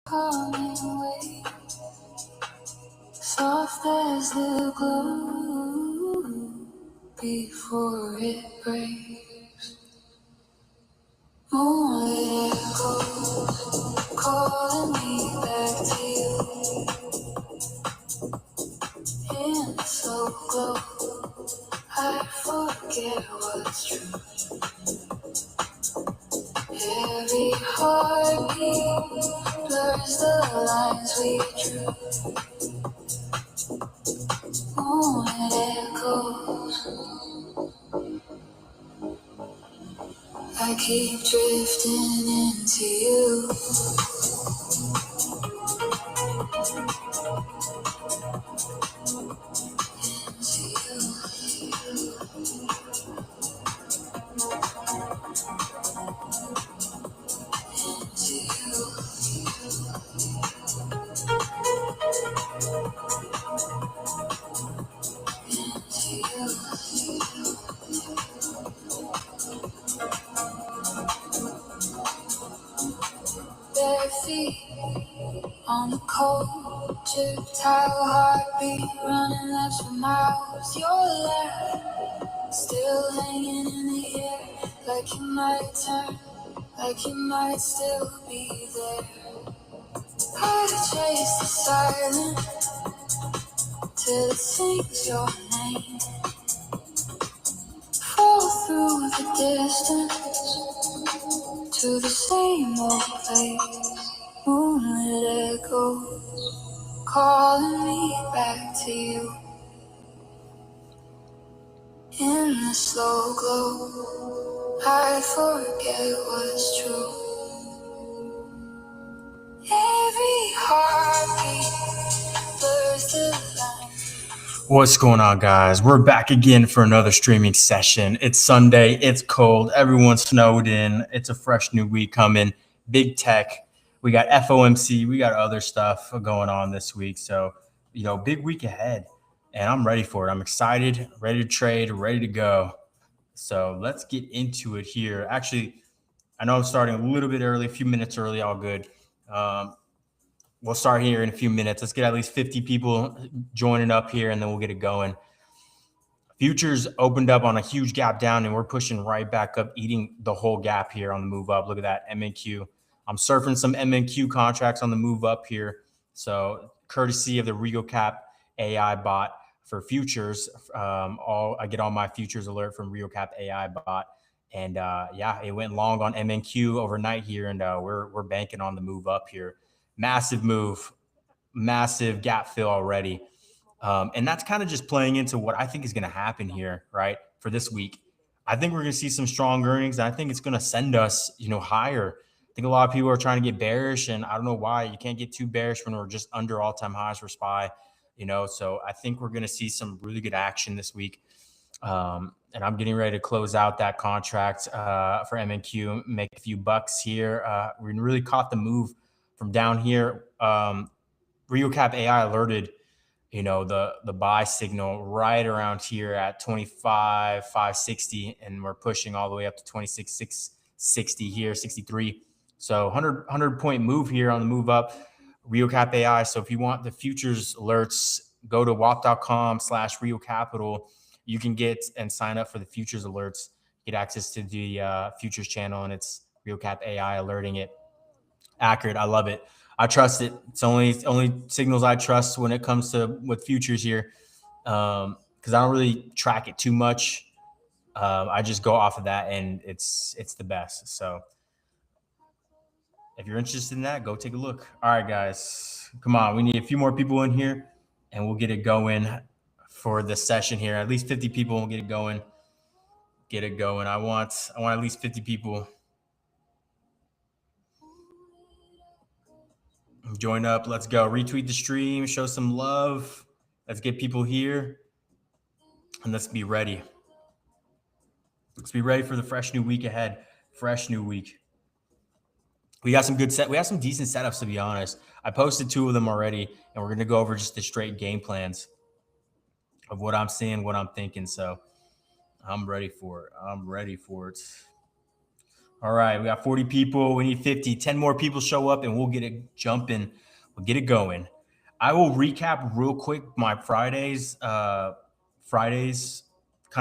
coming way, soft as the glue before it breaks. Moonlit echoes calling me back to you in the slow glow. I forget what's true. Every heartbeat blurs the lines we drew. Moonlit echoes, I keep drifting into you. Into you. Into you. Into you. Bare feet on the cold chip tile, heartbeat running laps for miles. Your laugh still hanging in the air, like you might turn, like you might still be there. I chase the silence till it sings your name. Fall through the distance to the same old place. Moonlit echo calling me back to you in the slow glow. I forget what's true. Every heartbeat blurs the line. What's going on, guys? We're back again for another streaming session. It's Sunday. It's cold. Everyone's snowed in. It's a fresh new week coming. Big tech. We got FOMC. We got other stuff going on this week. So, big week ahead. And I'm ready for it. I'm excited, ready to trade, ready to go. So let's get into it here. Actually, I know I'm starting a little bit early, a few minutes early, all good. We'll start here in a few minutes. Let's get at least 50 people joining up here, and then we'll get it going. Futures opened up on a huge gap down, and we're pushing right back up, eating the whole gap here on the move up. Look at that, MNQ. I'm surfing some MNQ contracts on the move up here. So courtesy of the RioCap AI bot for futures. I get all my futures alert from RioCap AI bot. And it went long on MNQ overnight here, and we're banking on the move up here. Massive move, massive gap fill already. And that's kind of just playing into what I think is going to happen here, right, for this week. I think we're going to see some strong earnings, and I think it's going to send us, higher. I think a lot of people are trying to get bearish, and I don't know why. You can't get too bearish when we're just under all-time highs for SPY, So I think we're going to see some really good action this week. And I'm getting ready to close out that contract for MNQ, make a few bucks here. We really caught the move from down here. RioCap AI alerted, the buy signal right around here at 25,560, and we're pushing all the way up to 26,660 here, 63. So 100 point move here on the move up, RioCap AI. So if you want the futures alerts, go to wap.com/RioCapital. You can get and sign up for the futures alerts, get access to the futures channel, and it's RioCap AI alerting it. Accurate. I love it. I trust it. It's only signals I trust when it comes to with futures here, because I don't really track it too much. I just go off of that, and it's the best. So if you're interested in that, go take a look. All right, guys, come on. We need a few more people in here, and we'll get it going for the session here. At least 50 people will get it going. Get it going. I want at least 50 people. Join up. Let's go. Retweet the stream. Show some love. Let's get people here. And let's be ready. Let's be ready for the fresh new week ahead. Fresh new week. We got some good we have some decent setups, to be honest. I posted 2 of them already, and we're going to go over just the straight game plans of what I'm seeing, what I'm thinking. So I'm ready for it. All right, we got 40 people. We need 50. 10 more people show up and we'll get it jumping. We'll get it going. I will recap real quick my Fridays kind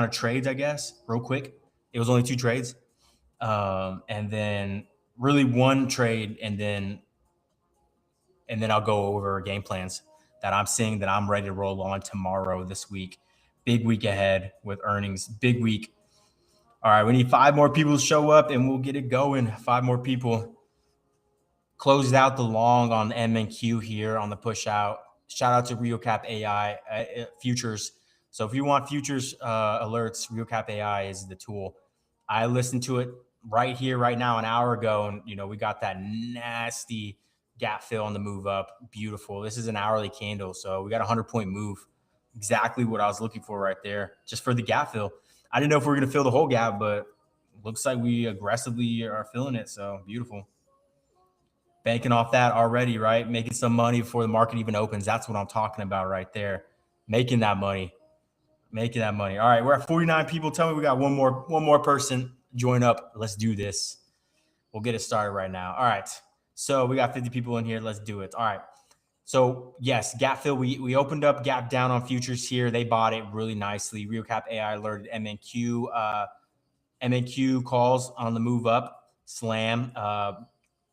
of trades, I guess, real quick. It was only 2 trades. And then really one trade and then I'll go over game plans that I'm seeing that I'm ready to roll on tomorrow this week. Big week ahead with earnings. Big week. All right, we need 5 more people to show up and we'll get it going. 5 more people. Closed out the long on MNQ here on the push out. Shout out to RioCap AI futures. So if you want futures alerts, RioCap AI is the tool. I listened to it right here, right now, an hour ago, and we got that nasty gap fill on the move up. Beautiful. This is an hourly candle, so we got a 100-point move. Exactly what I was looking for right there, just for the gap fill. I didn't know if we were going to fill the whole gap, but looks like we aggressively are filling it. So beautiful. Banking off that already, right? Making some money before the market even opens. That's what I'm talking about right there. Making that money. Making that money. All right, we're at 49 people. Tell me we got one more person join up. Let's do this. We'll get it started right now. All right. So we got 50 people in here. Let's do it. All right. So yes, gap fill. We opened up gap down on futures here. They bought it really nicely. RioCap AI alerted MNQ. MNQ calls on the move up. Slam.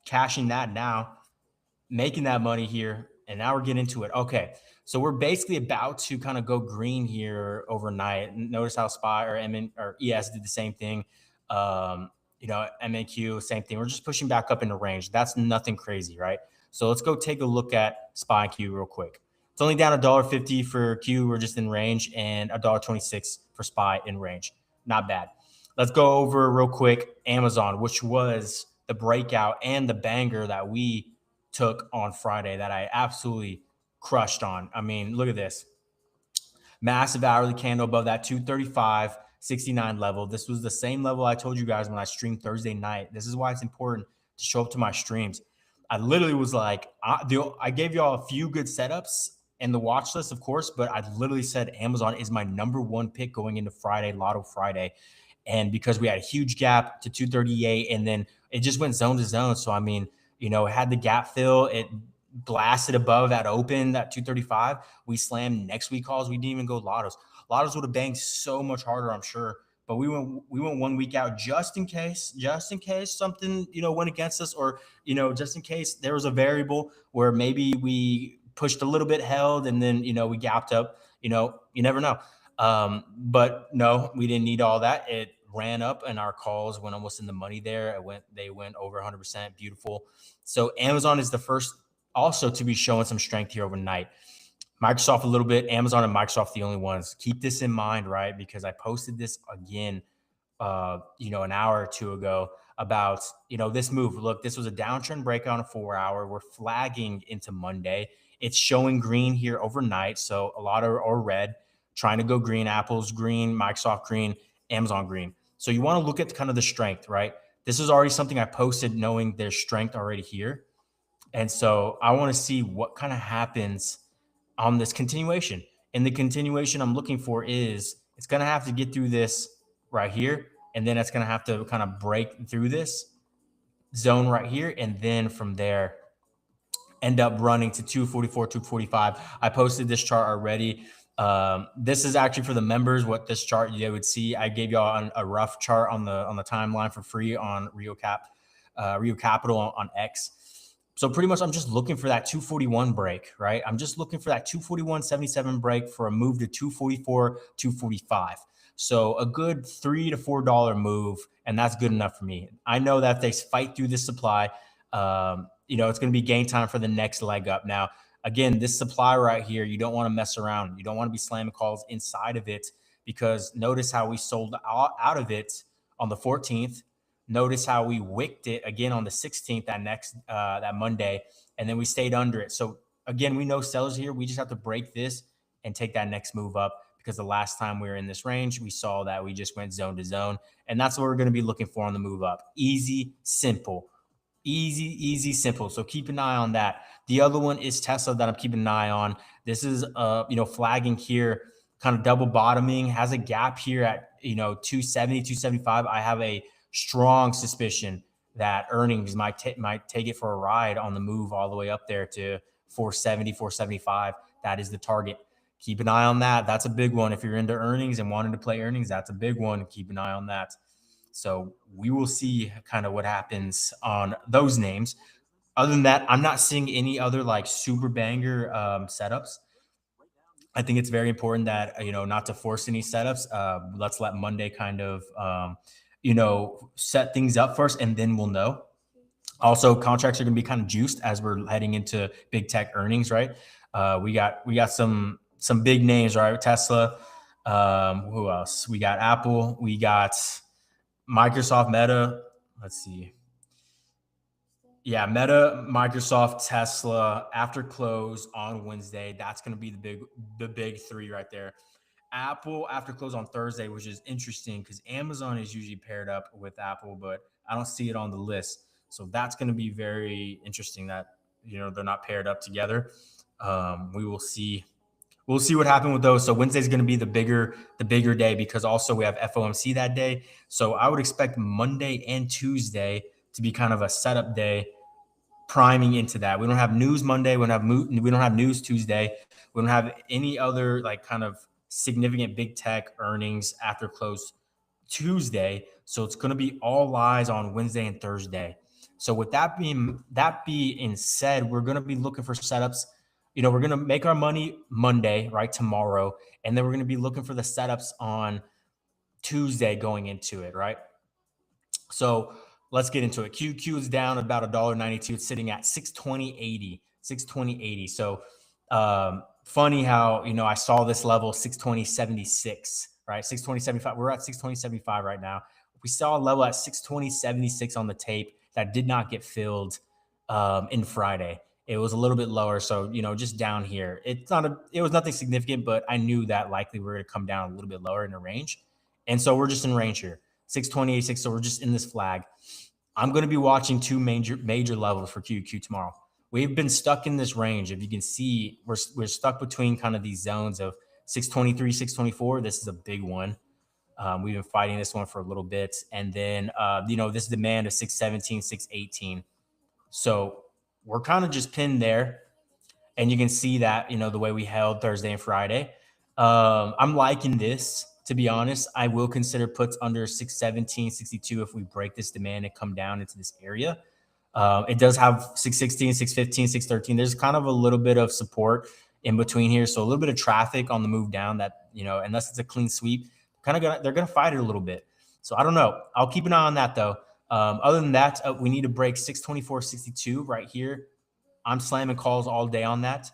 Cashing that now, making that money here. And now we're getting into it. Okay. So we're basically about to kind of go green here overnight. Notice how SPY or ES did the same thing. MNQ, same thing. We're just pushing back up into range. That's nothing crazy, right? So let's go take a look at SPY and Q real quick. It's only down $1.50 for Q. We're just in range, and $1.26 for SPY in range. Not bad. Let's go over real quick Amazon, which was the breakout and the banger that we took on Friday that I absolutely crushed on. I mean, look at this. Massive hourly candle above that 235.69 level. This was the same level I told you guys when I streamed Thursday night. This is why it's important to show up to my streams. I literally was like, I gave y'all a few good setups and the watch list, of course, but I literally said Amazon is my number 1 pick going into Friday, Lotto Friday. And because we had a huge gap to 238 and then it just went zone to zone. So, I mean, it had the gap fill. It blasted above that open, that 235. We slammed next week calls. We didn't even go Lottos. Lottos would have banged so much harder, I'm sure. But we went 1 week out just in case something, went against us, or, just in case there was a variable where maybe we pushed a little bit, held, and then, we gapped up. You never know. But no, we didn't need all that. It ran up and our calls went almost in the money there. They went over 100%. Beautiful. So Amazon is the first also to be showing some strength here overnight. Microsoft a little bit, Amazon and Microsoft the only ones. Keep this in mind, right? Because I posted this again, an hour or two ago about, this move. Look, this was a downtrend breakout on a 4-hour. We're flagging into Monday. It's showing green here overnight. So a lot are red, trying to go green. Apple's green, Microsoft green, Amazon green. So you want to look at kind of the strength, right? This is already something I posted knowing there's strength already here. And so I want to see what kind of happens on this continuation. And the continuation I'm looking for is it's going to have to get through this right here. And then it's going to have to kind of break through this zone right here. And then from there, end up running to 244, 245. I posted this chart already. This is actually for the members, what this chart you would see. I gave y'all a rough chart on the timeline for free on Rio Capital on X. So pretty much I'm just looking for that 241 break, right? I'm just looking for that 241.77 break for a move to 244, 245. So a good $3 to $4 move, and that's good enough for me. I know that if they fight through this supply, it's going to be game time for the next leg up. Now, again, this supply right here, you don't want to mess around. You don't want to be slamming calls inside of it, because notice how we sold out of it on the 14th. Notice how we wicked it again on the 16th, that Monday, and then we stayed under it. So again, we know sellers here. We just have to break this and take that next move up, because the last time we were in this range, we saw that we just went zone to zone, and that's what we're going to be looking for on the move up. Easy, simple. Easy, simple. So keep an eye on that. The other one is Tesla that I'm keeping an eye on. This is, flagging here, kind of double bottoming, has a gap here at, 270, 275. I have a strong suspicion that earnings might take it for a ride on the move all the way up there to 470, 475. That is the target. Keep an eye on that. That's a big one. If you're into earnings and wanting to play earnings, that's a big one. Keep an eye on that. So we will see kind of what happens on those names. Other than that, I'm not seeing any other like super banger setups. I think it's very important that, not to force any setups. Let's let Monday kind of, set things up first, and then we'll know. Also, contracts are going to be kind of juiced as we're heading into big tech earnings, right? We got some big names, right? Tesla. Who else? We got Apple. We got Microsoft, Meta. Let's see. Yeah, Meta, Microsoft, Tesla after close on Wednesday. That's going to be the big three right there. Apple after close on Thursday, which is interesting because Amazon is usually paired up with Apple, but I don't see it on the list. So that's going to be very interesting that they're not paired up together. We will see. We'll see what happens with those. So Wednesday is going to be the bigger day because also we have FOMC that day. So I would expect Monday and Tuesday to be kind of a setup day, priming into that. We don't have news Monday. We don't have news Tuesday. We don't have any other like kind of significant big tech earnings after close Tuesday. So it's going to be all eyes on Wednesday and Thursday. So with that being said, we're going to be looking for setups. We're going to make our money Monday, right, tomorrow, and then we're going to be looking for the setups on Tuesday going into it, right? So let's get into it. QQ is down about $1.92. It's sitting at 620.80. 620.80. So funny how I saw this level 620.76, right? 620.75. We're at 620.75 right now. We saw a level at 620.76 on the tape that did not get filled in Friday. It was a little bit lower, so just down here. It was nothing significant, but I knew that likely we're going to come down a little bit lower in the range, and so we're just in range here, 620.86. So we're just in this flag. I'm going to be watching two major levels for QQ tomorrow. We've been stuck in this range. If you can see, we're stuck between kind of these zones of 623, 624. This is a big one. We've been fighting this one for a little bit, and then this demand of 617, 618. So we're kind of just pinned there, and you can see that the way we held Thursday and Friday. I'm liking this, to be honest. I will consider puts under 617, 62 if we break this demand and come down into this area. It does have 616, 615, 613. There's kind of a little bit of support in between here, so a little bit of traffic on the move down that unless it's a clean sweep, they're gonna fight it a little bit. So I don't know. I'll keep an eye on that though. Other than that, we need to break 624.62 right here. I'm slamming calls all day on that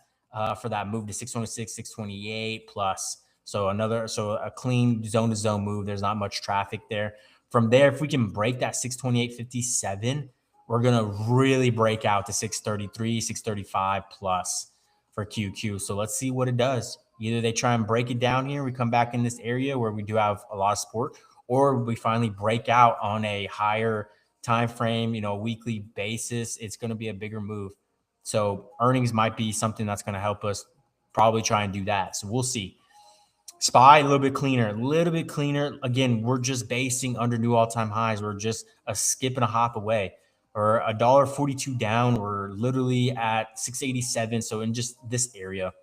for that move to 626, 628 plus. So a clean zone to zone move. There's not much traffic there. From there, if we can break that 628.57, we're gonna really break out to 633, 635 plus for QQ. So let's see what it does. Either they try and break it down here, we come back in this area where we do have a lot of support, or we finally break out on a higher time frame, weekly basis. It's going to be a bigger move. So earnings might be something that's going to help us probably try and do that. So we'll see. SPY a little bit cleaner. Again, we're just basing under new all-time highs. We're just a skip and a hop away. Or $1.42 down. We're literally at 687. So in just this area.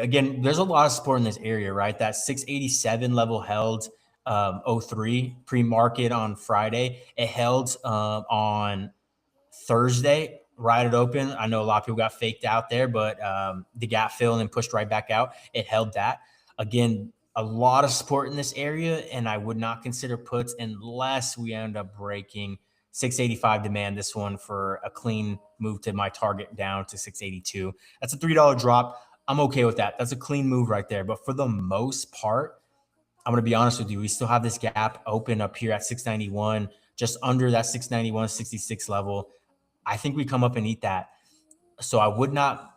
Again, there's a lot of support in this area, right? That 687 level held 03 pre-market on Friday. It held on Thursday, right at open. I know a lot of people got faked out there, but the gap filled and pushed right back out. It held that. Again, a lot of support in this area, and I would not consider puts unless we end up breaking 685 demand this one for a clean move to my target down to 682. That's a $3 drop. I'm okay with that. That's a clean move right there. But for the most part, I'm going to be honest with you. We still have this gap open up here at 691, just under that 691, 66 level. I think we come up and eat that. So I would not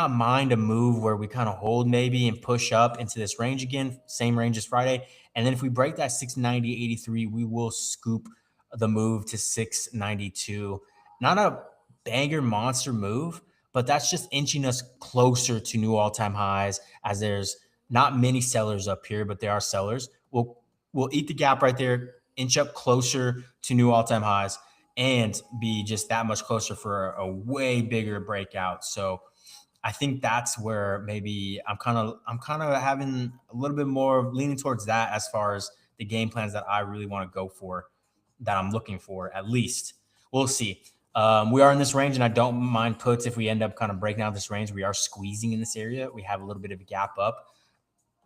mind a move where we kind of hold maybe and push up into this range again, same range as Friday. And then if we break that 690.83, we will scoop the move to 692. Not a banger monster move, but that's just inching us closer to new all-time highs, as there's not many sellers up here, but there are sellers. We'll eat the gap right there, inch up closer to new all-time highs and be just that much closer for a way bigger breakout. So I think that's where maybe I'm kind of having a little bit more leaning towards that as far as the game plans that I really want to go for, that I'm looking for at least. We'll see. We are in this range, and I don't mind puts if we end up kind of breaking out this range. We are squeezing in this area. We have a little bit of a gap up,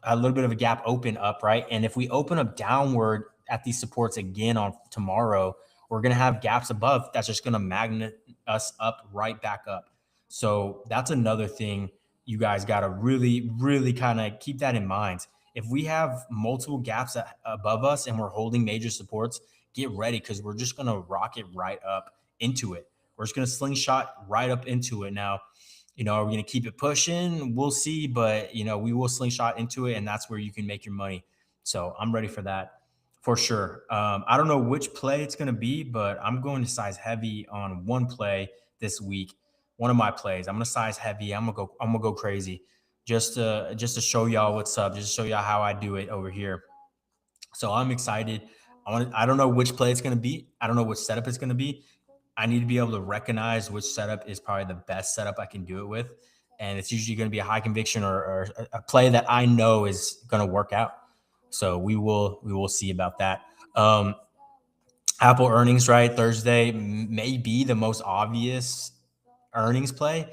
a little bit of a gap open up, right? And if we open up downward at these supports again on tomorrow, we're going to have gaps above that's just going to magnet us up right back up. So that's another thing you guys got to really, really kind of keep that in mind. If we have multiple gaps above us and we're holding major supports, get ready because we're just going to rocket right up into it. We're just going to slingshot right up into it. Now, are we going to keep it pushing? We'll see, but we will slingshot into it, and that's where you can make your money. So I'm ready for that for sure. I don't know which play it's going to be, but I'm going to size heavy on one play this week. One of my plays, I'm going to size heavy. I'm gonna go crazy, just to show y'all what's up, just to show y'all how I do it over here. So I'm excited. I don't know which play it's going to be. I don't know which setup it's going to be. I need to be able to recognize which setup is probably the best setup I can do it with. And it's usually going to be a high conviction or a play that I know is going to work out. So we will see about that. Apple earnings, right? Thursday may be the most obvious earnings play.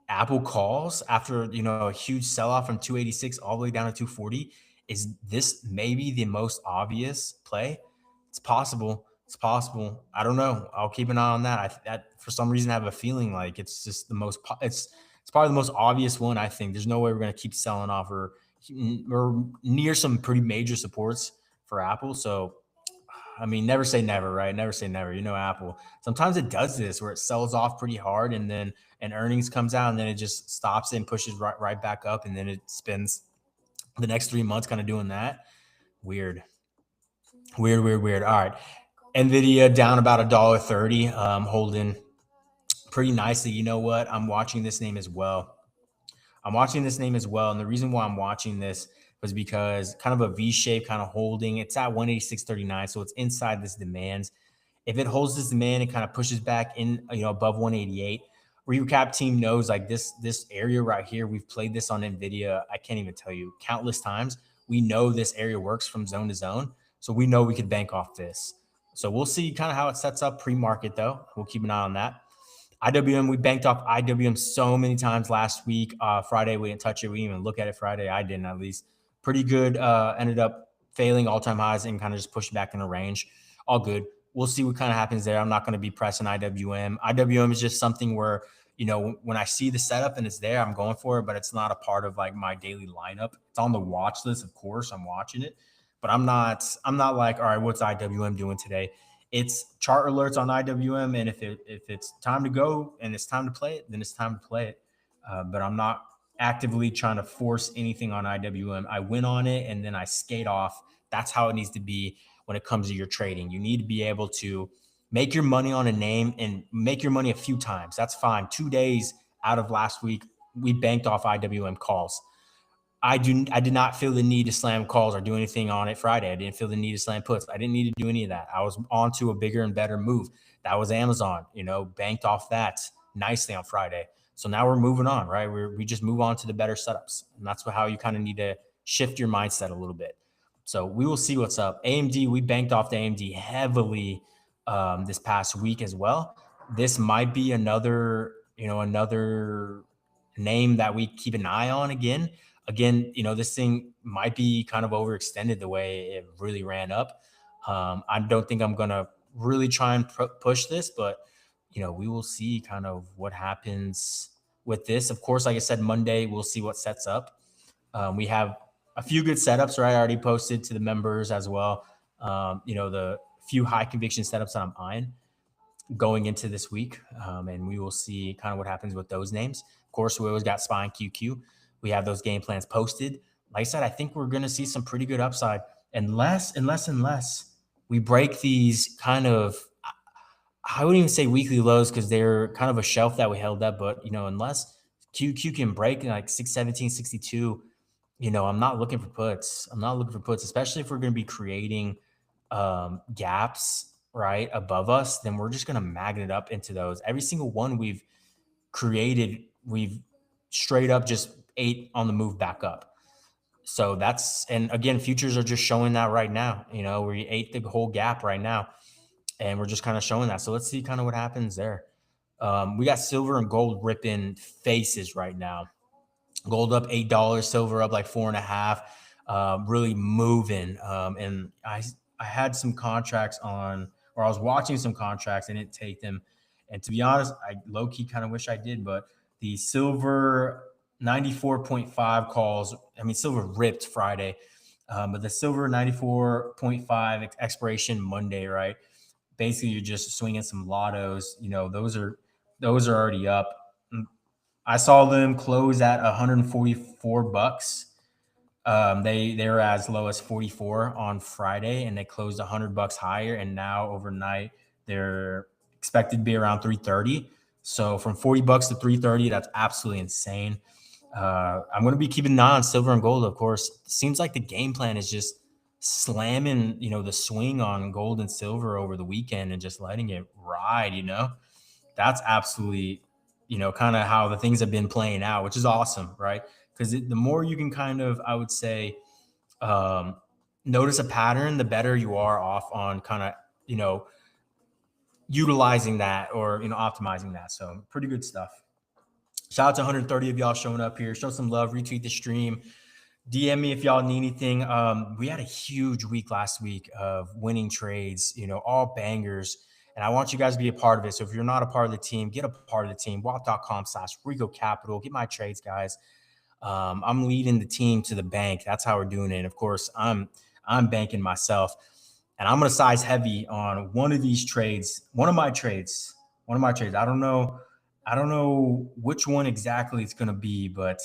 Apple calls after a huge sell-off from 286 all the way down to 240. Is this maybe the most obvious play? It's possible. It's possible. I don't know. I'll keep an eye on that. For some reason I have a feeling like it's just it's probably the most obvious one. I think there's no way we're going to keep selling off or near some pretty major supports for Apple. So I mean, never say never, right? Never say never. Apple. Sometimes it does this where it sells off pretty hard, and then an earnings comes out, and then it just stops and pushes right back up, and then it spends the next 3 months kind of doing that. Weird. Weird, weird, weird. All right. Nvidia down about $1.30, holding pretty nicely. You know what? I'm watching this name as well. And the reason why I'm watching this was because kind of a V shape kind of holding. It's at 186.39, so it's inside this demand. If it holds this demand, it kind of pushes back in, above 188. Recap team knows like this area right here. We've played this on Nvidia. I can't even tell you countless times. We know this area works from zone to zone, so we know we could bank off this. So we'll see kind of how it sets up pre-market though. We'll keep an eye on that. IWM, we banked off IWM so many times last week. Friday, we didn't touch it. We didn't even look at it Friday. I didn't, at least. Pretty good. Ended up failing all-time highs and kind of just pushed back in the range. All good. We'll see what kind of happens there. I'm not going to be pressing IWM. IWM is just something where, when I see the setup and it's there, I'm going for it, but it's not a part of like my daily lineup. It's on the watch list, of course. I'm watching it, but I'm not like, all right, what's IWM doing today? It's chart alerts on IWM, and if it's time to go and it's time to play it, then it's time to play it. But I'm not actively trying to force anything on IWM. I win on it, and then I skate off. That's how it needs to be when it comes to your trading. You need to be able to make your money on a name and make your money a few times. That's fine. 2 days out of last week, we banked off IWM calls. I did not feel the need to slam calls or do anything on it Friday. I didn't feel the need to slam puts. I didn't need to do any of that. I was on to a bigger and better move. That was Amazon, banked off that nicely on Friday. So now we're moving on, right? We just move on to the better setups. And that's how you kind of need to shift your mindset a little bit. So we will see what's up. AMD, we banked off the AMD heavily this past week as well. This might be another name that we keep an eye on again. Again, this thing might be kind of overextended the way it really ran up. I don't think I'm going to really try and push this, but, we will see kind of what happens with this. Of course, like I said, Monday, we'll see what sets up. We have a few good setups, right? I already posted to the members as well. The few high conviction setups that I'm eyeing going into this week. And we will see kind of what happens with those names. Of course, we always got SPY and QQ. We have those game plans posted. Like I said, I think we're going to see some pretty good upside unless we break these kind of, I wouldn't even say weekly lows because they're kind of a shelf that we held up. But, unless QQ can break like 617, 62, I'm not looking for puts. I'm not looking for puts, especially if we're going to be creating gaps right above us, then we're just going to magnet up into those. Every single one we've created, we've straight up just ate on the move back up. So that's, and again, futures are just showing that right now. We ate the whole gap right now, and we're just kind of showing that. So let's see kind of what happens there. We got silver and gold ripping faces right now. Gold up $8, silver up like 4.5, really moving. And I had some contracts on, or I was watching some contracts and didn't take them. And to be honest, I low key kind of wish I did, but the silver 94.5 calls, I mean, silver ripped Friday, but the silver 94.5 expiration Monday, right? Basically, you're just swinging some lottos. Those are already up. I saw them close at $144. They were as low as 44 on Friday, and they closed $100 higher. And now overnight, they're expected to be around 330. So from $40 to 330, that's absolutely insane. I'm going to be keeping an eye on silver and gold, of course. Seems like the game plan is just slamming, the swing on gold and silver over the weekend and just letting it ride. That's absolutely, kind of how the things have been playing out, which is awesome, right? Because the more you can kind of, I would say, um, notice a pattern, the better you are off on kind of, utilizing that or, optimizing that. So pretty good stuff. Shout out to 130 of y'all showing up here. Show some love, retweet the stream. DM me if y'all need anything. We had a huge week last week of winning trades, all bangers. And I want you guys to be a part of it. So if you're not a part of the team, get a part of the team. WAP.com/Rico Capital. Get my trades, guys. I'm leading the team to the bank. That's how we're doing it. And of course, I'm banking myself. And I'm going to size heavy on one of these trades. One of my trades. I don't know which one exactly it's going to be, but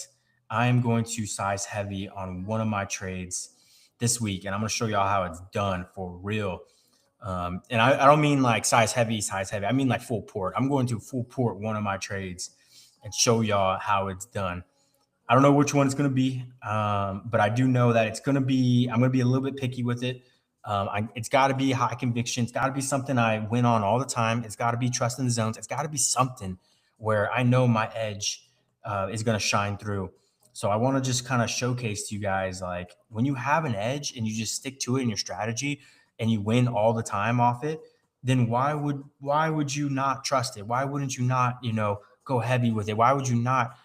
I am going to size heavy on one of my trades this week, and I'm going to show y'all how it's done for real. And I don't mean like size heavy. I mean like full port. I'm going to full port one of my trades and show y'all how it's done. I don't know which one it's going to be, but I do know that I'm going to be a little bit picky with it. It's got to be high conviction. It's got to be something I win on all the time. It's got to be trust in the zones. It's got to be something where I know my edge is going to shine through. So I want to just kind of showcase to you guys, like, when you have an edge and you just stick to it in your strategy and you win all the time off it, then why would you not trust it? Why wouldn't you not, go heavy with it? Why would you not,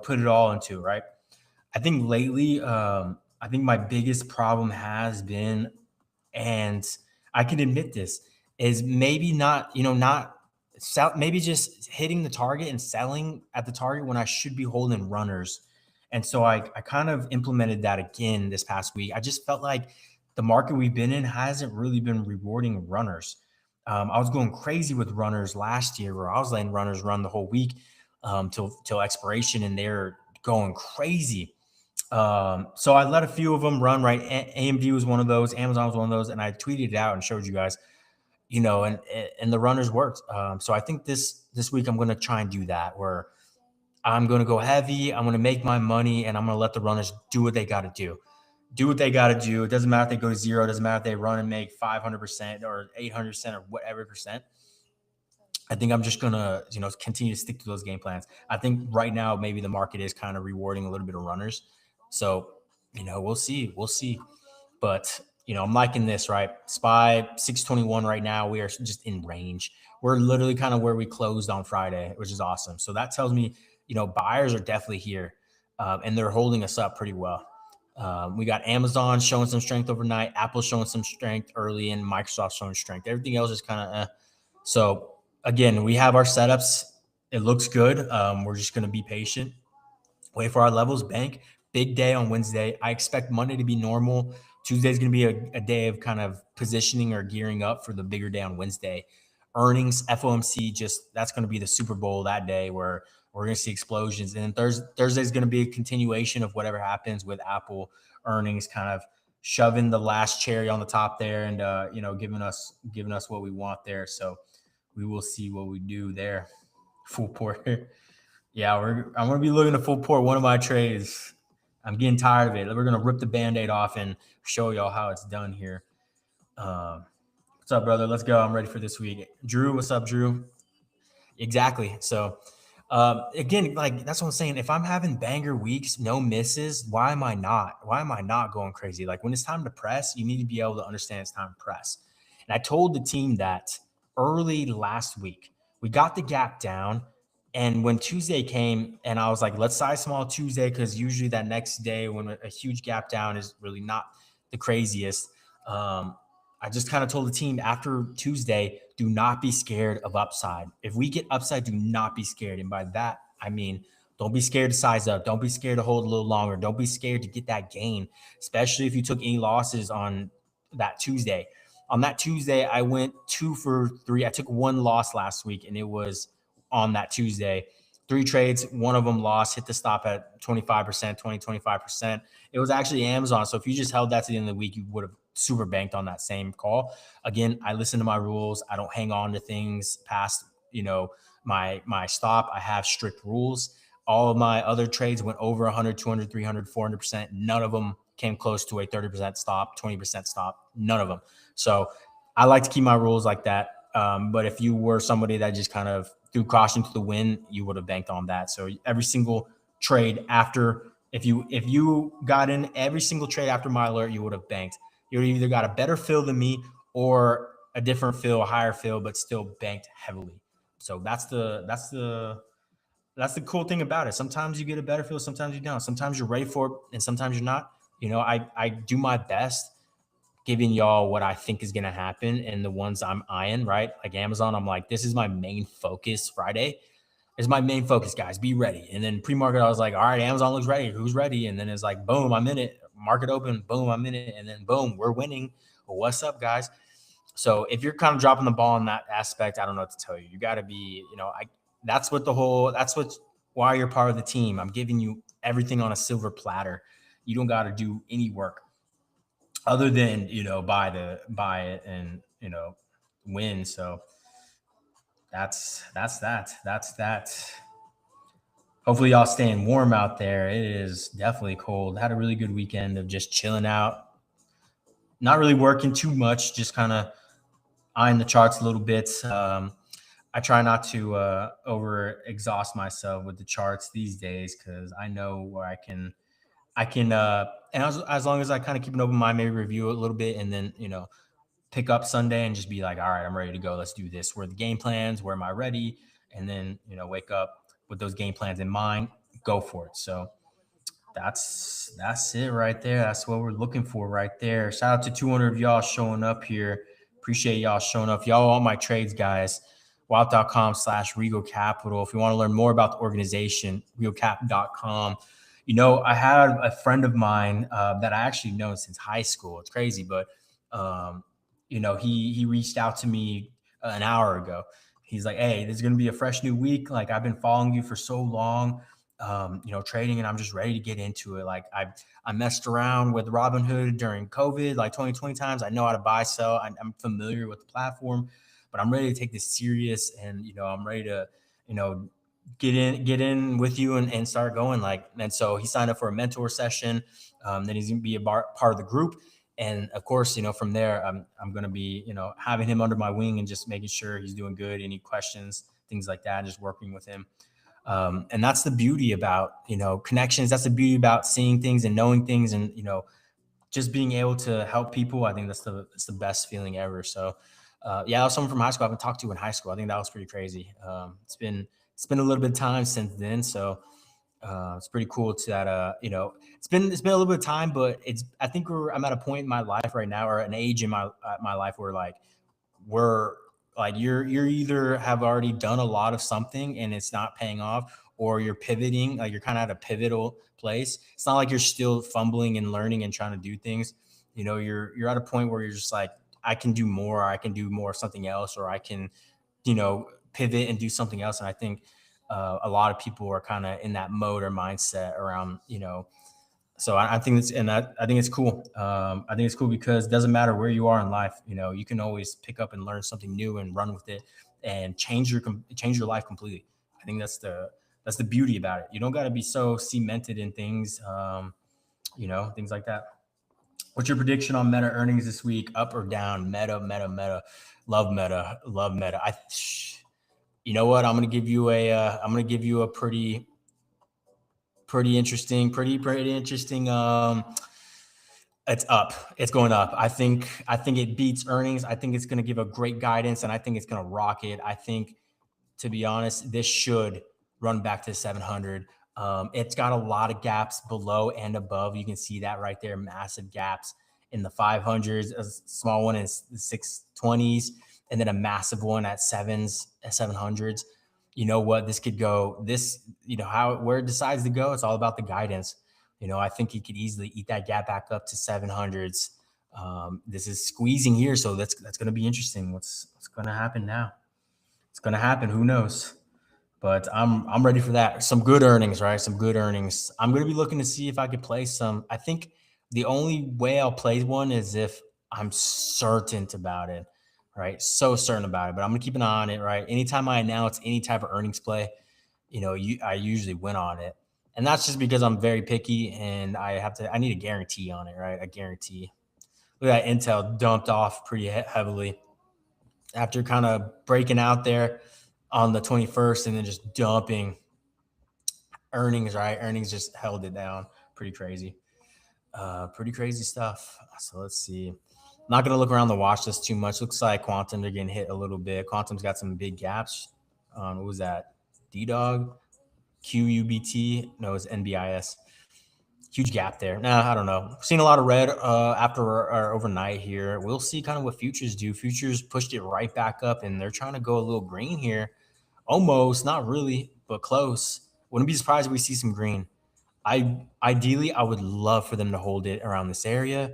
put it all into it, right? I think lately, I think my biggest problem has been, and I can admit this, is maybe not, maybe just hitting the target and selling at the target when I should be holding runners. And so I kind of implemented that again this past week. I just felt like the market we've been in hasn't really been rewarding runners. I was going crazy with runners last year, where I was letting runners run the whole week till expiration, and they're going crazy. So I let a few of them run, right? AMD was one of those, Amazon was one of those, and I tweeted it out and showed you guys, and the runners worked. So I think this week I'm going to try and do that, where I'm going to go heavy. I'm going to make my money, and I'm going to let the runners do what they got to do. Do what they got to do. It doesn't matter if they go to zero. It doesn't matter if they run and make 500% or 800% or whatever percent. I think I'm just going to, continue to stick to those game plans. I think right now, maybe the market is kind of rewarding a little bit of runners. So, we'll see. But, I'm liking this, right? SPY 621 right now. We are just in range. We're literally kind of where we closed on Friday, which is awesome. So that tells me, buyers are definitely here, and they're holding us up pretty well. We got Amazon showing some strength overnight, Apple showing some strength early, and Microsoft showing strength. Everything else is kind of So again, we have our setups. It looks good. We're just going to be patient, wait for our levels, bank. Big day on Wednesday. I expect Monday to be normal. Tuesday is going to be a day of kind of positioning or gearing up for the bigger day on Wednesday. Earnings, FOMC, that's going to be the Super Bowl that day, where we're going to see explosions. And Thursday is going to be a continuation of whatever happens with Apple earnings, kind of shoving the last cherry on the top there, and giving us what we want there. So we will see what we do there. Full port. Yeah, I'm going to be looking to full port one of my trades. I'm getting tired of it. We're going to rip the Band-Aid off and show y'all how it's done here. What's up, brother? Let's go. I'm ready for this week. Drew, what's up, Drew? Exactly. So, again, like that's what I'm saying. If I'm having banger weeks, no misses, why am I not? Why am I not going crazy? Like when it's time to press, you need to be able to understand it's time to press. And I told the team that early last week. We got the gap down. And when Tuesday came, and I was like, let's size small Tuesday, because usually that next day, when a huge gap down is really not the craziest. Um, I just kind of told the team after Tuesday, do not be scared of upside. If we get upside, do not be scared. And by that, I mean, don't be scared to size up. Don't be scared to hold a little longer. Don't be scared to get that gain, especially if you took any losses on that Tuesday. On that Tuesday, I went 2 for 3. I took one loss last week, and it was on that Tuesday. 3 trades, one of them lost, hit the stop at 25%, 25%. It was actually Amazon. So if you just held that to the end of the week, you would have super banked on that same call. Again, I listen to my rules. I don't hang on to things past, my stop. I have strict rules. All of my other trades went over 100, 200, 300, 400%. None of them came close to a 30% stop, 20% stop. None of them. So I like to keep my rules like that. But if you were somebody that just kind of threw caution to the wind, you would have banked on that. So every single trade after, if you got in every single trade after my alert, you would have banked. You would either got a better fill than me or a different fill, a higher fill, but still banked heavily. So that's the cool thing about it. Sometimes you get a better feel, sometimes you don't. Sometimes you're ready for it, and sometimes you're not. I do my best giving y'all what I think is going to happen, and the ones I'm eyeing, right? Like Amazon, I'm like, this is my main focus. Friday is my main focus, guys. Be ready. And then pre-market, I was like, all right, Amazon looks ready. Who's ready? And then it's like, boom, I'm in it. Market open, boom, I'm in it. And then boom, we're winning. Well, what's up, guys? So if you're kind of dropping the ball in that aspect, I don't know what to tell you. You got to be, that's why you're part of the team. I'm giving you everything on a silver platter. You don't got to do any work other than, buy it and, win. So that's that. Hopefully y'all staying warm out there. It is definitely cold. Had a really good weekend of just chilling out, not really working too much, just kind of eyeing the charts a little bit. I try not to over exhaust myself with the charts these days because I know where I can, and as long as I kind of keep an open mind, maybe review it a little bit, and then pick up Sunday and just be like, all right, I'm ready to go. Let's do this. Where are the game plans? Where am I ready? And then wake up with those game plans in mind. Go for it. So that's it right there. That's what we're looking for right there. Shout out to 200 of y'all showing up here. Appreciate y'all showing up. Y'all all my trades, guys. Wild.com/Regal Capital. If you want to learn more about the organization, realcap.com. I had a friend of mine that I actually know since high school. It's crazy, but he reached out to me an hour ago. He's like, hey, this is gonna be a fresh new week. Like I've been following you for so long. Trading, and I'm just ready to get into it. Like I messed around with Robinhood during COVID, like 2020 times. I know how to buy, sell. I'm familiar with the platform, but I'm ready to take this serious, and I'm ready to, get in with you and start going. And so he signed up for a mentor session. Then he's gonna be a part of the group. And of course, from there, I'm going to be, having him under my wing and just making sure he's doing good. Any questions, things like that, and just working with him. And that's the beauty about, connections. That's the beauty about seeing things and knowing things and, just being able to help people. I think it's the best feeling ever. So, yeah, that was someone from high school I haven't talked to in high school. I think that was pretty crazy. It's been a little bit of time since then. So, it's pretty cool to that. It's been a little bit of time, but I think I'm at a point in my life right now, or an age in my life where we're like you're either have already done a lot of something and it's not paying off, or you're pivoting, like you're kind of at a pivotal place. It's not like you're still fumbling and learning and trying to do things. You're at a point where you're just like, I can do more, or I can do more of something else, or I can, pivot and do something else. And I think a lot of people are kind of in that mode or mindset around, so I think I think it's cool. I think it's cool because it doesn't matter where you are in life. You can always pick up and learn something new and run with it and change your life completely. I think that's the beauty about it. You don't got to be so cemented in things, things like that. What's your prediction on Meta earnings this week? Up or down? Meta, Meta, Meta. Love Meta, love Meta. You know what? I'm gonna give you a. I'm gonna give you a pretty interesting, pretty interesting. It's up. It's going up. I think it beats earnings. I think it's going to give a great guidance, and I think it's going to rock it. I think, to be honest, this should run back to 700. It's got a lot of gaps below and above. You can see that right there, massive gaps in the 500s, a small one in the 620s, and then a massive one at 700s. You know what? This could go. Where it decides to go. It's all about the guidance. I think he could easily eat that gap back up to 700s. This is squeezing here, so that's going to be interesting. What's going to happen now? It's going to happen. Who knows? But I'm ready for that. Some good earnings, right? Some good earnings. I'm going to be looking to see if I could play some. I think the only way I'll play one is if I'm certain about it, right? So certain about it. But I'm going to keep an eye on it, right? Anytime I announce any type of earnings play, I usually win on it. And that's just because I'm very picky and I need a guarantee on it, right? A guarantee. Look at that Intel dumped off pretty heavily after kind of breaking out there on the 21st and then just dumping earnings, right? Earnings just held it down. Pretty crazy. Pretty crazy stuff. So let's see. I'm not going to look around the watch list too much. Looks like Quantum, they're getting hit a little bit. Quantum's got some big gaps. What was that? D-Dog? QUBT? No, it's NBIS. Huge gap there. Nah, I don't know. Seen a lot of red after our overnight here. We'll see kind of what futures do. Futures pushed it right back up, and they're trying to go a little green here. Almost, not really, but close. Wouldn't be surprised if we see some green. Ideally, I would love for them to hold it around this area.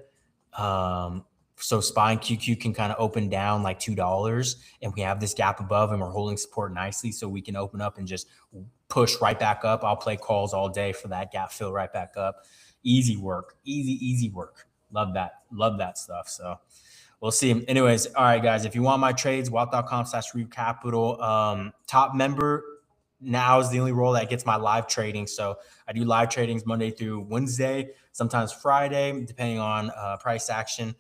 So SPY and QQ can kind of open down like $2, and we have this gap above, and we're holding support nicely, so we can open up and just push right back up. I'll play calls all day for that gap fill right back up. Easy work, easy work. Love that stuff. So we'll see. Anyways, all right, guys. If you want my trades, wealth.com/Reeve Capital. Top member now is the only role that gets my live trading. So I do live tradings Monday through Wednesday, sometimes Friday, depending on price action.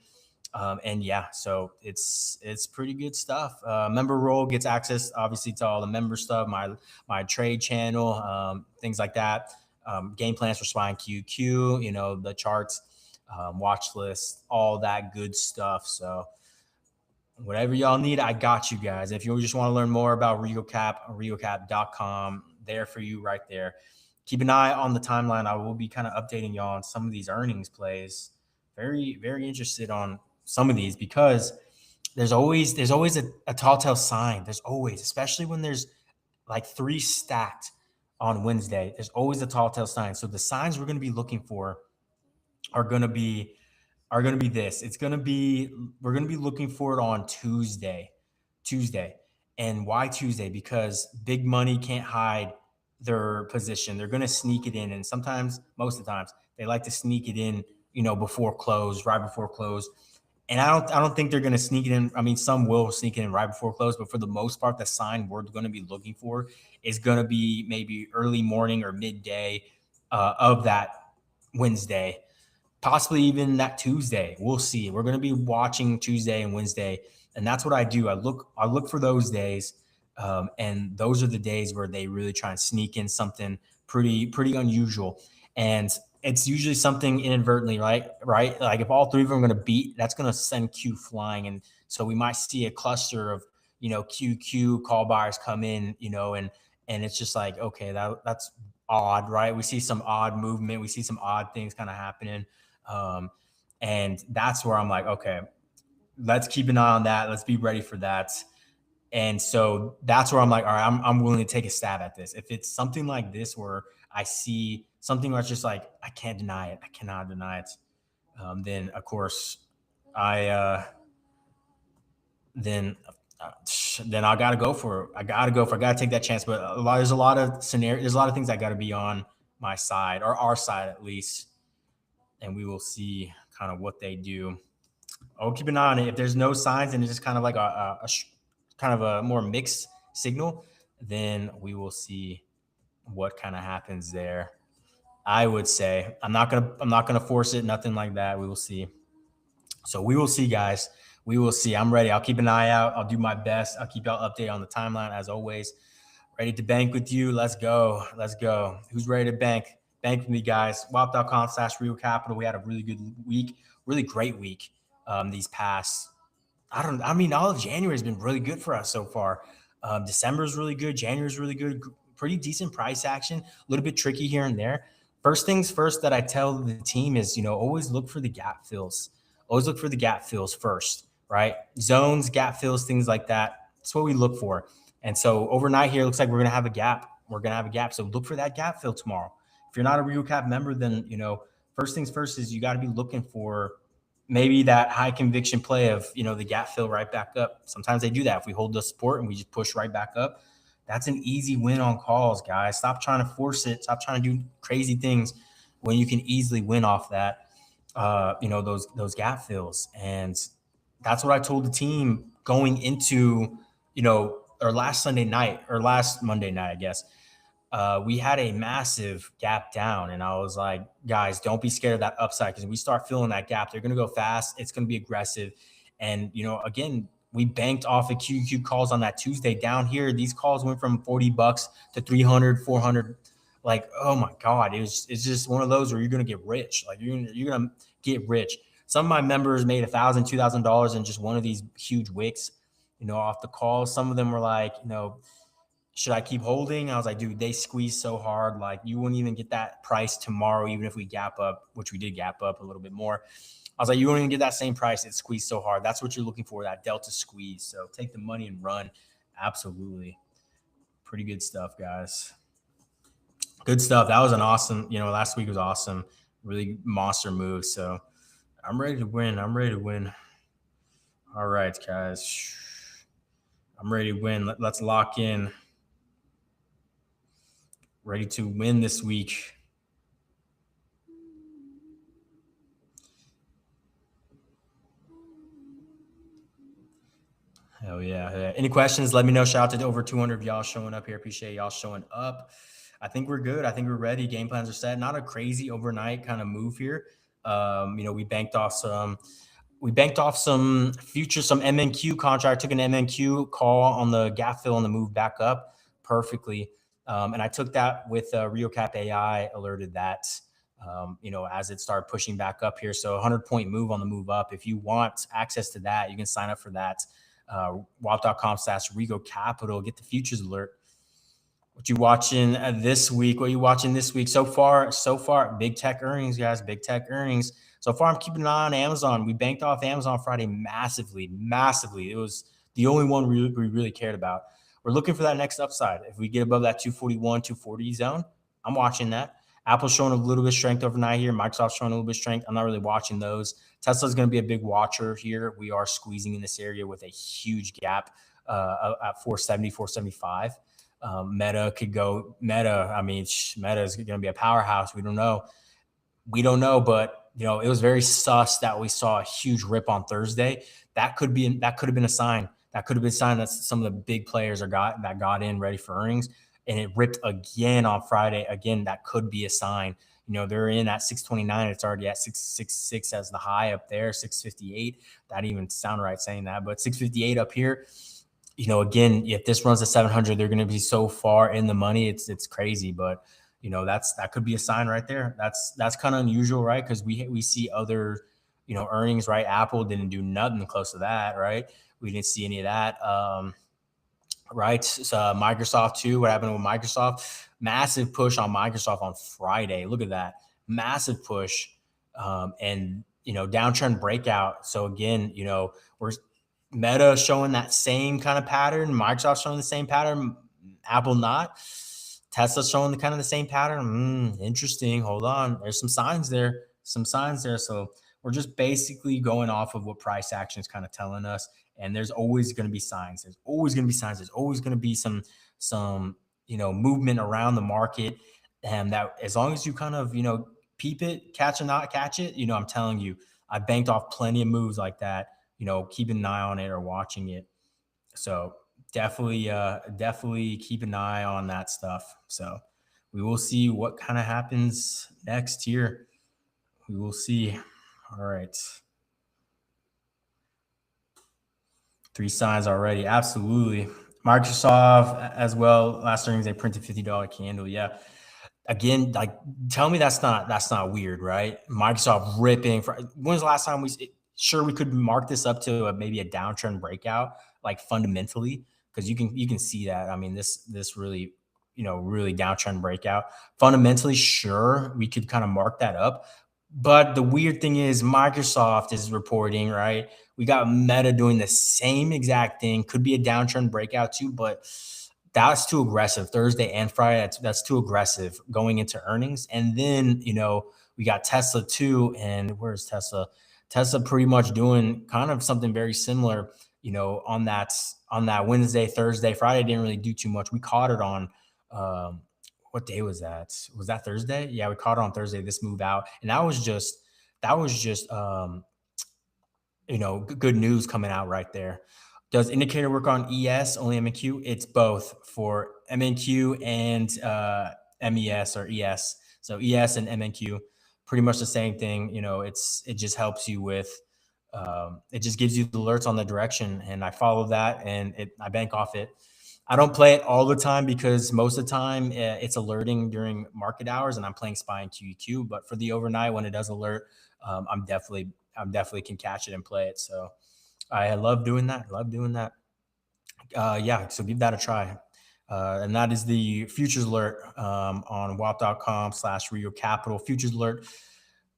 And yeah, so it's pretty good stuff. Member role gets access, obviously, to all the member stuff, my trade channel, things like that. Game plans for SPY and QQ, the charts, watch lists, all that good stuff. So whatever y'all need, I got you guys. If you just want to learn more about RegalCap, regalcap.com, there for you right there. Keep an eye on the timeline. I will be kind of updating y'all on some of these earnings plays. Very, very interested on some of these because there's always a tall tale sign. There's always, especially when there's like 3 stacked on Wednesday, there's always a tall tale sign. So the signs we're going to be looking for are going to be this. We're going to be looking for it on Tuesday. And why Tuesday? Because big money can't hide their position. They're going to sneak it in. And sometimes, most of the times, they like to sneak it in, before close, right before close. And I don't think they're going to sneak it in. I mean, some will sneak it in right before close, but for the most part, the sign we're going to be looking for is going to be maybe early morning or midday of that Wednesday. Possibly even that Tuesday. We'll see. We're going to be watching Tuesday and Wednesday, and that's what I do. I look for those days, and those are the days where they really try and sneak in something pretty unusual, and it's usually something inadvertently, right? Like if all 3 of them are going to beat, that's going to send Q flying, and so we might see a cluster of QQ call buyers come in, and it's just like, okay, that's odd, right? We see some odd movement, we see some odd things kind of happening. And that's where I'm like, okay, let's keep an eye on that. Let's be ready for that. And so that's where I'm like, all right, I'm willing to take a stab at this. If it's something like this, where I see something where it's just like, I can't deny it. I cannot deny it. Then of course then I got to go for it. I got to take that chance. But there's a lot of scenarios. There's a lot of things I got to be on my side, or our side at least. And we will see kind of what they do. I'll keep an eye on it. If there's no signs and it's just kind of like a kind of a more mixed signal, then we will see what kind of happens there. I would say I'm not gonna force it, nothing like that. We will see. So we will see, guys. We will see. I'm ready. I'll keep an eye out. I'll do my best. I'll keep y'all updated on the timeline as always. Ready to bank with you. Let's go. Let's go. Who's ready to bank? Bank with me, guys. WAP.com/Real Capital. We had a really good week, really great week. These past, I mean, all of January has been really good for us so far. December is really good. January is really good. Pretty decent price action. A little bit tricky here and there. First things first that I tell the team is, always look for the gap fills. Always look for the gap fills first, right? Zones, gap fills, things like that. That's what we look for. And so overnight here, it looks like we're going to have a gap. We're going to have a gap. So look for that gap fill tomorrow. If you're not a Real Cap member, then, first things first is you got to be looking for maybe that high conviction play of, the gap fill right back up. Sometimes they do that. If we hold the support and we just push right back up, that's an easy win on calls, guys. Stop trying to force it. Stop trying to do crazy things when you can easily win off that, those gap fills. And that's what I told the team going into, or last Sunday night or last Monday night, I guess. We had a massive gap down, and I was like, guys, don't be scared of that upside because we start filling that gap, they're going to go fast. It's going to be aggressive. And, again, we banked off of QQ calls on that Tuesday down here. These calls went from $40 to 300, 400. Like, oh my God, it's just one of those where you're going to get rich. Like you're going to get rich. Some of my members made $1,000, $2,000 in just one of these huge wicks, off the calls. Some of them were like, should I keep holding? I was like, dude, they squeeze so hard. Like, you wouldn't even get that price tomorrow, even if we gap up, which we did gap up a little bit more. I was like, you won't even get that same price. It squeezed so hard. That's what you're looking for, that delta squeeze. So take the money and run. Absolutely. Pretty good stuff, guys. Good stuff. That was an awesome, last week was awesome. Really monster move. So I'm ready to win. I'm ready to win. All right, guys. I'm ready to win. Let's lock in. Ready to win this week. Hell yeah. Any questions? Let me know. Shout out to over 200 of y'all showing up here. Appreciate y'all showing up. I think we're good. I think we're ready. Game plans are set. Not a crazy overnight kind of move here. We banked off some future, some MNQ contract. Took an MNQ call on the gap fill and the move back up perfectly. And I took that with Real Cap AI, alerted that, as it started pushing back up here. So 100-point move on the move up. If you want access to that, you can sign up for that. WAP.com/Rego Capital. Get the futures alert. What you watching this week? What are you watching this week? So far, big tech earnings, guys. Big tech earnings. So far, I'm keeping an eye on Amazon. We banked off Amazon Friday massively. It was the only one we really cared about. We're looking for that next upside. If we get above that 241, 240 zone, I'm watching that. Apple's showing a little bit of strength overnight here. Microsoft's showing a little bit of strength. I'm not really watching those. Tesla's going to be a big watcher here. We are squeezing in this area with a huge gap at 470, 475. Meta could go Meta. I mean, Meta is going to be a powerhouse. We don't know, but it was very sus that we saw a huge rip on Thursday. That could have been a sign. That could have been a sign that some of the big players got in ready for earnings, and it ripped again on Friday. Again, that could be a sign. They're in at 629. It's already at 666 as the high up there, 658. That didn't even sound right saying that, but 658 up here. Again, if this runs to 700, they're going to be so far in the money. It's crazy, but that could be a sign right there. That's kind of unusual, right? Because we see other, earnings, right? Apple didn't do nothing close to that, right? We didn't see any of that. Right. So Microsoft too. What happened with Microsoft? Massive push on Microsoft on Friday. Look at that. Massive push. And downtrend breakout. So again, we're Meta showing that same kind of pattern. Microsoft showing the same pattern. Apple not. Tesla showing the same pattern. Interesting. Hold on. There's some signs there. So we're just basically going off of what price action is kind of telling us. And there's always going to be signs. There's always going to be some movement around the market. And that as long as you kind of, peep it, catch or not catch it, I'm telling you, I banked off plenty of moves like that, keep an eye on it or watching it. So definitely keep an eye on that stuff. So we will see what kind of happens next here. We will see. All right. Three signs already. Absolutely. Microsoft as well. Last earnings, they printed $50 candle. Yeah. Again, like tell me that's not weird, right? Microsoft ripping for when's the last time sure we could mark this up to maybe a downtrend breakout, like fundamentally, because you can see that. I mean, this really, really downtrend breakout. Fundamentally, sure, we could kind of mark that up. But the weird thing is Microsoft is reporting, right? We got Meta doing the same exact thing. Could be a downtrend breakout too, but that's too aggressive. Thursday and Friday, that's too aggressive going into earnings. And then, we got Tesla too. And where's Tesla? Tesla pretty much doing kind of something very similar, on that Wednesday, Thursday, Friday didn't really do too much. We caught it on what day was that? Was that Thursday? Yeah, we caught it on Thursday, this move out. And that was just good news coming out right there. Does indicator work on ES, only MNQ? It's both for MNQ and MES or ES. So ES and MNQ, pretty much the same thing. It just helps you with, it just gives you the alerts on the direction, and I follow that and I bank off it. I don't play it all the time because most of the time it's alerting during market hours, and I'm playing SPY and QEQ. But for the overnight, when it does alert, I'm definitely can catch it and play it. So I love doing that. Love doing that. Yeah, so give that a try. And that is the futures alert on WAP.com/Rigo Capital. Futures alert,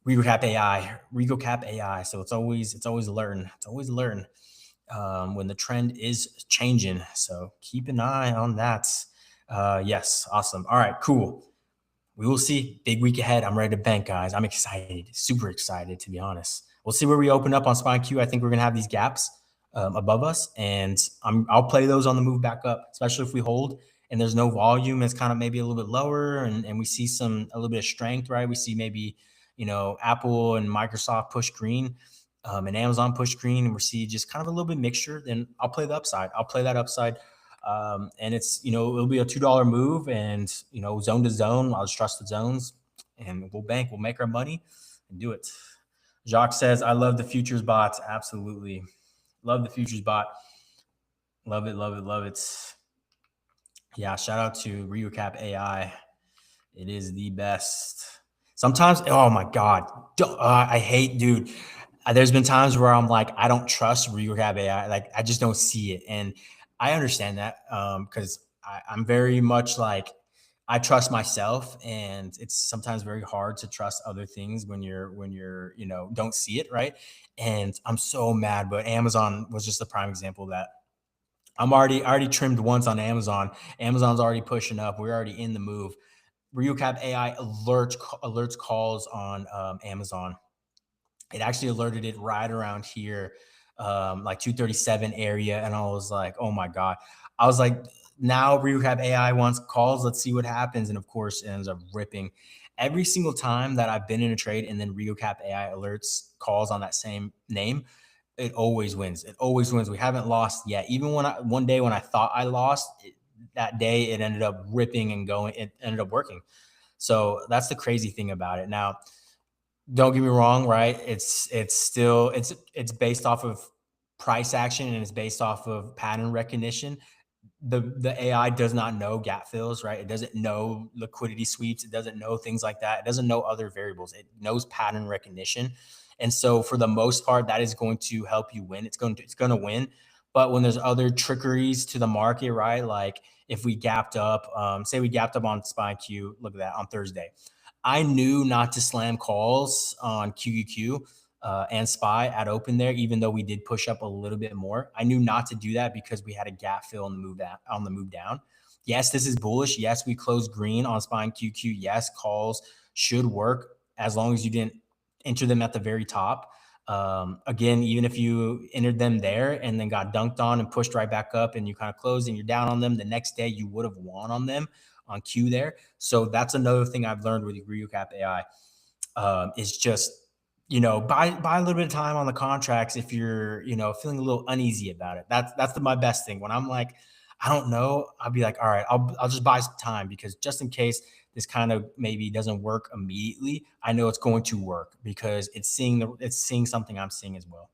Rigo Cap AI, Rigo Cap AI. So it's always alerting. It's always alerting when the trend is changing. So keep an eye on that. Yes, awesome. All right, cool. We will see. Big week ahead. I'm ready to bank, guys. I'm excited, super excited, to be honest. We'll see where we open up on SPY Q. I think we're gonna have these gaps above us, and I'll play those on the move back up, especially if we hold and there's no volume. It's kind of maybe a little bit lower, and we see a little bit of strength, right? We see maybe Apple and Microsoft push green, and Amazon push green, and we see just kind of a little bit mixture. Then I'll play the upside. I'll play that upside. And it'll be a $2 move, and zone to zone, I'll just trust the zones, and we'll make our money and do it. Jacques says, I love the futures bots. Absolutely love the futures bot. Love it, love it, love it. Yeah, shout out to RioCap AI. It is the best. Sometimes, oh my God, I hate, dude. There's been times where I'm like, I don't trust RioCap AI. Like, I just don't see it. And I understand that because I'm very much like, I trust myself, and it's sometimes very hard to trust other things when you're don't see it, right? And I'm so mad, but Amazon was just a prime example of that. I already trimmed once on Amazon. Amazon's already pushing up. We're already in the move. RioCap AI alerts calls on Amazon. It actually alerted it right around here, like 237 area. And I was like, oh my God. I was like, now RioCap AI wants calls. Let's see what happens. And of course, it ends up ripping. Every single time that I've been in a trade and then RioCap AI alerts calls on that same name, it always wins. It always wins. We haven't lost yet. Even one day when I thought I lost, that day it ended up ripping and going. It ended up working. So that's the crazy thing about it. Now, don't get me wrong, right? It's still it's based off of price action, and it's based off of pattern recognition. The AI does not know gap fills, right? It doesn't know liquidity sweeps. It doesn't know things like that. It doesn't know other variables. It knows pattern recognition. And so for the most part, that is going to help you win. It's going to win. But when there's other trickeries to the market, right? Like if we gapped up, say we gapped up on SPY Q, look at that on Thursday. I knew not to slam calls on QQQ and SPY at open there, even though we did push up a little bit more. I knew not to do that because we had a gap fill on the move down. Yes, this is bullish. Yes, we closed green on SPY and QQ. Yes, calls should work as long as you didn't enter them at the very top. Again, even if you entered them there and then got dunked on and pushed right back up and you kind of closed and you're down on them, the next day you would have won on them on Q there. So that's another thing I've learned with RioCap AI is just, buy a little bit of time on the contracts if you're, feeling a little uneasy about it. That's my best thing. When I'm like, I don't know, I'll be like, all right, I'll just buy some time, because just in case this kind of maybe doesn't work immediately, I know it's going to work because it's seeing something I'm seeing as well.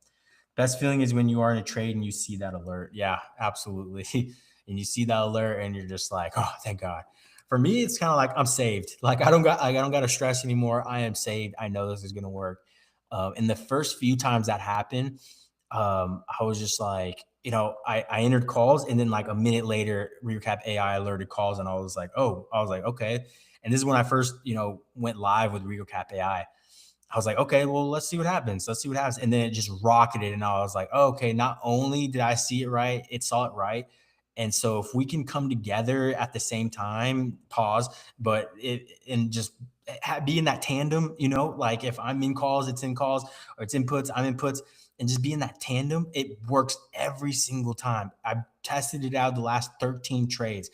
Best feeling is when you are in a trade and you see that alert. Yeah, absolutely. And you see that alert and you're just like, oh, thank God. For me, it's kind of like I'm saved. Like I don't got to stress anymore. I am saved. I know this is gonna work. And the first few times that happened, I was just like, I entered calls and then like a minute later, Recap AI alerted calls, and I was like, oh, I was like, okay. And this is when I first, went live with Recap AI. I was like, okay, well, let's see what happens. Let's see what happens. And then it just rocketed. And I was like, oh, okay, not only did I see it right, it saw it right. And so if we can come together at the same time, pause, but it and just be in that tandem, like if I'm in calls, it's in calls, or it's inputs, I'm inputs, and just be in that tandem, it works every single time. I've tested it out the last 13 trades.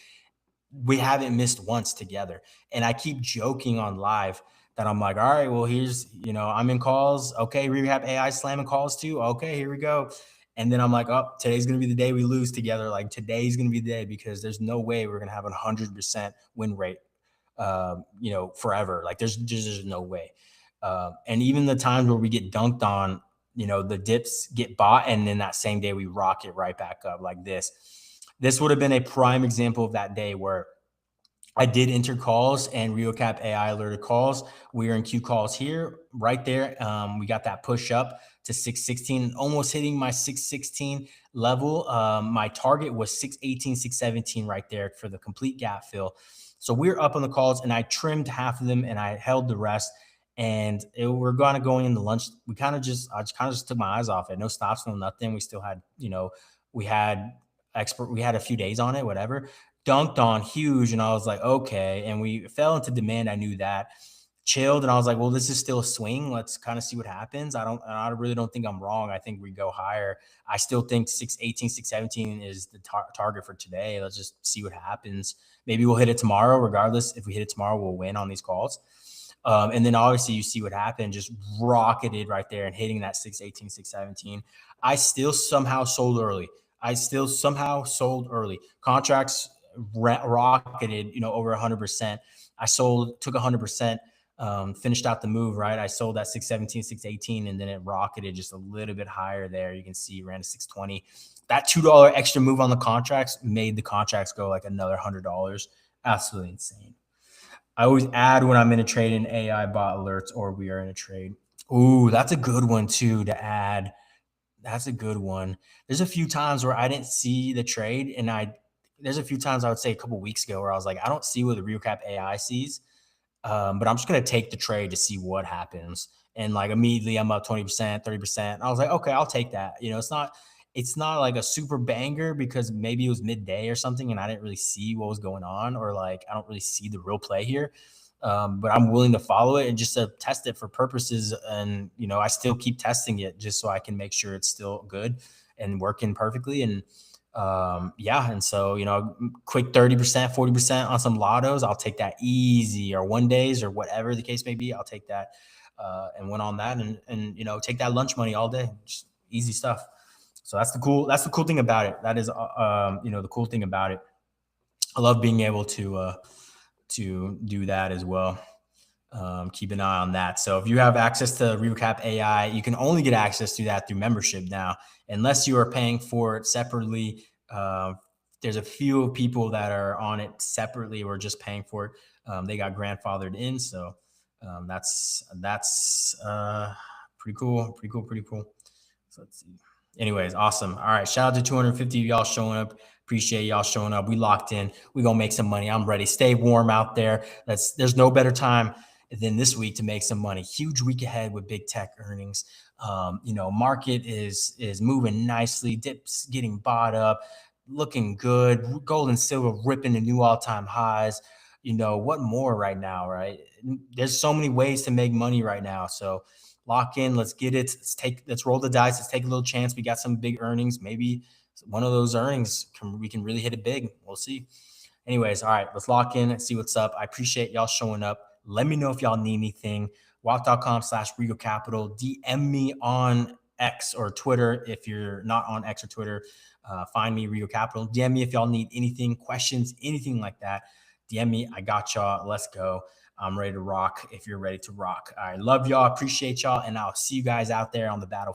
We haven't missed once together. And I keep joking on live that I'm like, all right, well, here's, I'm in calls. Okay, we have AI slamming calls too. Okay, here we go. And then I'm like, oh, today's gonna be the day we lose together. Like today's gonna be the day because there's no way we're gonna have 100% win rate, forever. Like there's no way. And even the times where we get dunked on, the dips get bought, and then that same day we rock it right back up like this. This would have been a prime example of that day where I did enter calls and RioCap AI alerted calls. We are in Q calls here, right there. We got that push up to 616, almost hitting my 616 level. My target was 618, 617 right there for the complete gap fill. So we're up on the calls, and I trimmed half of them and I held the rest. And we're gonna going into lunch. I just kind of just took my eyes off it. No stops, no nothing. We still had, we had we had a few days on it, whatever, dunked on huge. And I was like, okay. And we fell into demand. I knew that. Chilled. And I was like, well, this is still a swing. Let's kind of see what happens. I really don't think I'm wrong. I think we go higher. I still think 618, 617 is the target for today. Let's just see what happens. Maybe we'll hit it tomorrow. Regardless, if we hit it tomorrow, we'll win on these calls. And then obviously you see what happened, just rocketed right there and hitting that 618, 617. I still somehow sold early. Contracts rocketed, over 100%. I took 100%, finished out the move, right? I sold at 617, 618, and then it rocketed just a little bit higher there. You can see ran to 620. That $2 extra move on the contracts made the contracts go like another $100. Absolutely insane. I always add when I'm in a trade in AI bot alerts or we are in a trade. Ooh, that's a good one too to add. That's a good one. There's a few times where I didn't see the trade, and there's a few times I would say a couple weeks ago where I was like, I don't see what the RioCap AI sees, but I'm just gonna take the trade to see what happens. And like immediately I'm up 20%, 30%. I was like, okay, I'll take that. It's not like a super banger because maybe it was midday or something and I didn't really see what was going on, or like I don't really see the real play here. But I'm willing to follow it and just to test it for purposes. And, I still keep testing it just so I can make sure it's still good and working perfectly. And yeah. And so, quick 30%, 40% on some lottos. I'll take that easy, or 1 days or whatever the case may be. I'll take that and went on that and, take that lunch money all day. Just easy stuff. So that's the cool thing about it. That is, the cool thing about it. I love being able to do that as well. Keep an eye on that. So if you have access to RioCap AI, you can only get access to that through membership now, unless you are paying for it separately. There's a few people that are on it separately or just paying for it. They got grandfathered in. So that's pretty cool. Pretty cool. So let's see. Anyways, awesome. All right. Shout out to 250 of y'all showing up. Appreciate y'all showing up. We locked in. We gonna make some money. I'm ready. Stay warm out there. There's no better time than this week to make some money. Huge week ahead with big tech earnings. Market is moving nicely. Dips getting bought up, looking good. Gold and silver ripping to new all-time highs. What more right now, right? There's so many ways to make money right now. So lock in. Let's get it. Let's roll the dice. Let's take a little chance. We got some big earnings. Maybe one of those earnings we can really hit it big. We'll see. Anyways, all right, let's lock in and see what's up. I appreciate y'all showing up. Let me know if y'all need anything. Walk.com/Regal Capital. DM me on X or Twitter. If you're not on X or Twitter, find me, Regal Capital. DM me if y'all need anything, questions, anything like that. DM me. I got y'all. Let's go. I'm ready to rock if you're ready to rock. I love y'all. Appreciate y'all. And I'll see you guys out there on the battle.